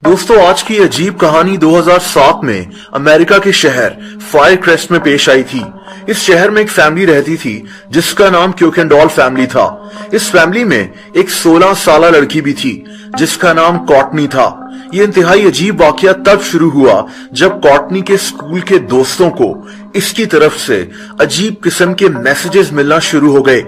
दोस्तों, आज की अजीब कहानी 2007 में अमेरिका के शहर फायरक्रेस्ट में पेश आई थी। इस शहर में एक फैमिली रहती थी जिसका नाम क्यूकेंडॉल फैमिली था। इस फैमिली में एक 16 साल लड़की भी थी जिसका नाम कॉर्टनी था। ये इंतहाई अजीब वाकया तब शुरू हुआ जब कॉर्टनी के स्कूल के दोस्तों को इसकी तरफ से अजीब किस्म के मैसेजेस मिलना शुरू हो गए।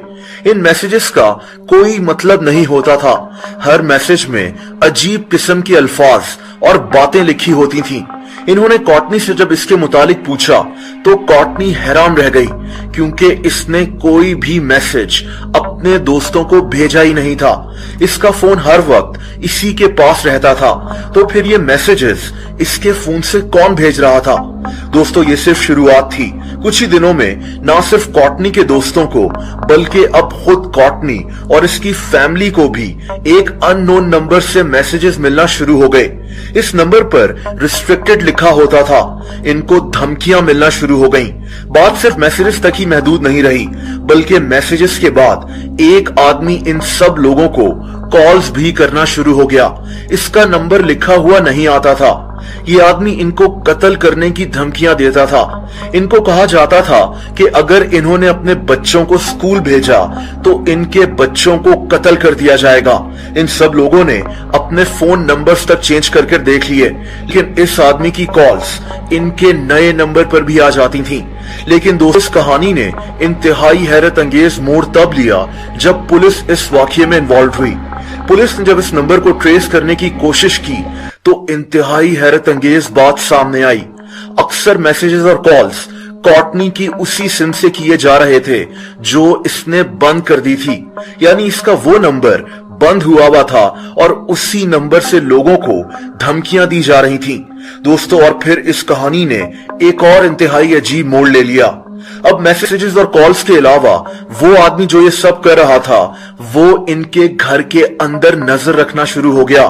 इन मैसेजेस का कोई मतलब नहीं होता था। हर मैसेज में अजीब किस्म के अल्फाज और बातें लिखी होती थीं। इन्होंने कॉर्टनी से जब इसके मुतालिक पूछा तो कॉर्टनी हैरान रह गई, क्योंकि इसने कोई भी मैसेज अपने दोस्तों को भेजा ही नहीं था। इसका फोन हर वक्त इसी के पास रहता था, तो फिर ये मैसेजेस इसके फोन से कौन भेज रहा था? दोस्तों, ये सिर्फ शुरुआत थी। कुछ ही दिनों में ना सिर्फ कॉर्टनी के दोस्तों को बल्कि अब खुद कॉर्टनी और इसकी फैमिली को भी एक अननोन नंबर से मैसेजेस मिलना शुरू हो गए। इस नंबर पर रिस्ट्रिक्टेड लिखा होता था। इनको धमकियां मिलना शुरू हो गईं। बात सिर्फ मैसेजेस तक ही महदूद नहीं रही, बल्कि मैसेजेस के बाद एक आदमी इन सब लोगों को कॉल्स भी करना शुरू हो गया। इसका नंबर लिखा हुआ नहीं आता था। ये आदमी इनको कत्ल करने की धमकियां देता था। इनको कहा जाता था कि अगर इन्होंने अपने बच्चों को स्कूल भेजा तो इनके बच्चों को कत्ल कर दिया जाएगा। इन सब लोगों ने अपने फोन नंबर्स तक चेंज करके देख लिए, लेकिन इस आदमी की कॉल्स इनके नए नंबर पर भी आ जाती थीं। लेकिन दोस्तों, इस कहानी ने इंतहाई हैरत अंगेज मोड़ तब लिया जब पुलिस इस वाकये में इन्वॉल्व हुई। पुलिस ने जब इस नंबर को ट्रेस करने की कोशिश की तो इंतहाई हैरत अंगेज बात सामने आई। अक्सर मैसेजेस और कॉल्स कॉर्टनी की उसी सिम से किए जा रहे थे जो इसने बंद कर दी थी। यानी इसका वो नंबर बंद हुआ था और उसी नंबर से लोगों को धमकियां दी जा रही थीं। दोस्तों, और फिर इस कहानी ने एक और इंतहाई अजीब मोड़ ले लिया। अब मैसेजेस और कॉल्स के अलावा वो आदमी जो ये सब कर रहा था वो इनके घर के अंदर नजर रखना शुरू हो गया।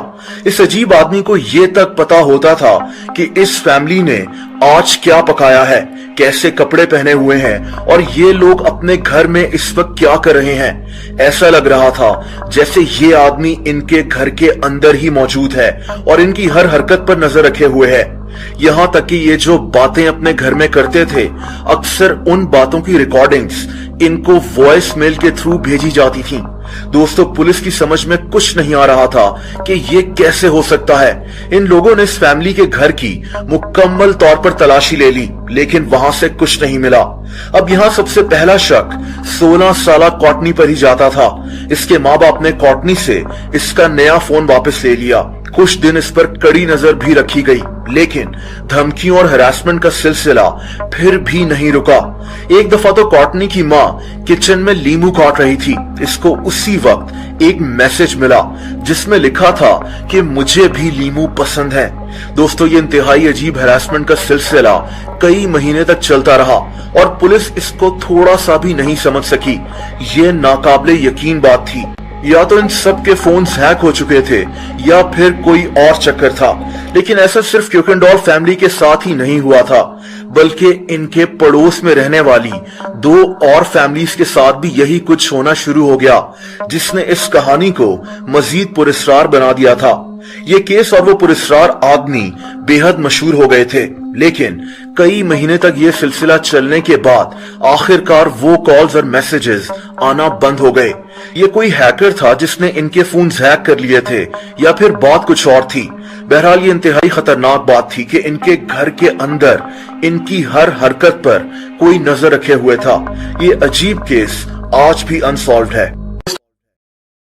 इस अजीब आदमी को ये तक पता होता था कि इस फैमिली ने आज क्या पकाया है, कैसे कपड़े पहने हुए हैं और ये लोग अपने घर में इस वक्त क्या कर रहे हैं। ऐसा लग रहा था जैसे ये आदमी इनके घर के अंदर ही मौजूद है और इनकी हर हरकत पर नजर रखे हुए है। यहाँ तक कि ये जो बातें अपने घर में करते थे, अक्सर उन बातों की रिकॉर्डिंग्स इनको वॉइस मेल के थ्रू भेजी जाती थीं। दोस्तों, पुलिस की समझ में कुछ नहीं आ रहा था कि ये कैसे हो सकता है। इन लोगों ने इस फैमिली के घर की मुकम्मल तौर पर तलाशी ले ली, लेकिन वहां से कुछ नहीं मिला। अब यहाँ सबसे पहला शक 16 साल कॉर्टनी पर ही जाता था। इसके माँ बाप ने कॉर्टनी से इसका नया फोन वापस ले लिया। कुछ दिन इस पर कड़ी नजर भी रखी गई, लेकिन धमकियों और हरासमेंट का सिलसिला फिर भी नहीं रुका। एक दफा तो कॉर्टनी की माँ किचन में लीमू काट रही थी। इसको उसी वक्त एक मैसेज मिला जिसमें लिखा था कि मुझे भी लीमू पसंद है। दोस्तों, ये इंतहाई अजीब हरासमेंट का सिलसिला कई महीने तक चलता रहा और पुलिस इसको थोड़ा सा भी नहीं समझ सकी। ये नाकाबिले यकीन बात थी। या तो इन सब के फोन्स हैक हो चुके थे या फिर कोई और चक्कर था। लेकिन ऐसा सिर्फ क्यूकेंडॉल फैमिली के साथ ही नहीं हुआ था, बल्कि इनके पड़ोस में रहने वाली 2 और फैमिलीज के साथ भी यही कुछ होना शुरू हो गया, जिसने इस कहानी को मजीद पुरस्कार बना दिया था। ये केस और वो पुरस्कार आदमी बेहद मशहूर हो गए थे, लेकिन कई महीने तक ये सिलसिला चलने के बाद आखिरकार वो कॉल्स और मैसेजेस आना बंद हो गए। ये कोई हैकर था जिसने इनके फोन हैक कर लिए थे या फिर बात कुछ और थी। बहरहाल ये इंतहाई खतरनाक बात थी कि इनके घर के अंदर इनकी हर हरकत पर कोई नजर रखे हुए था। ये अजीब केस आज भी अनसॉल्व्ड है।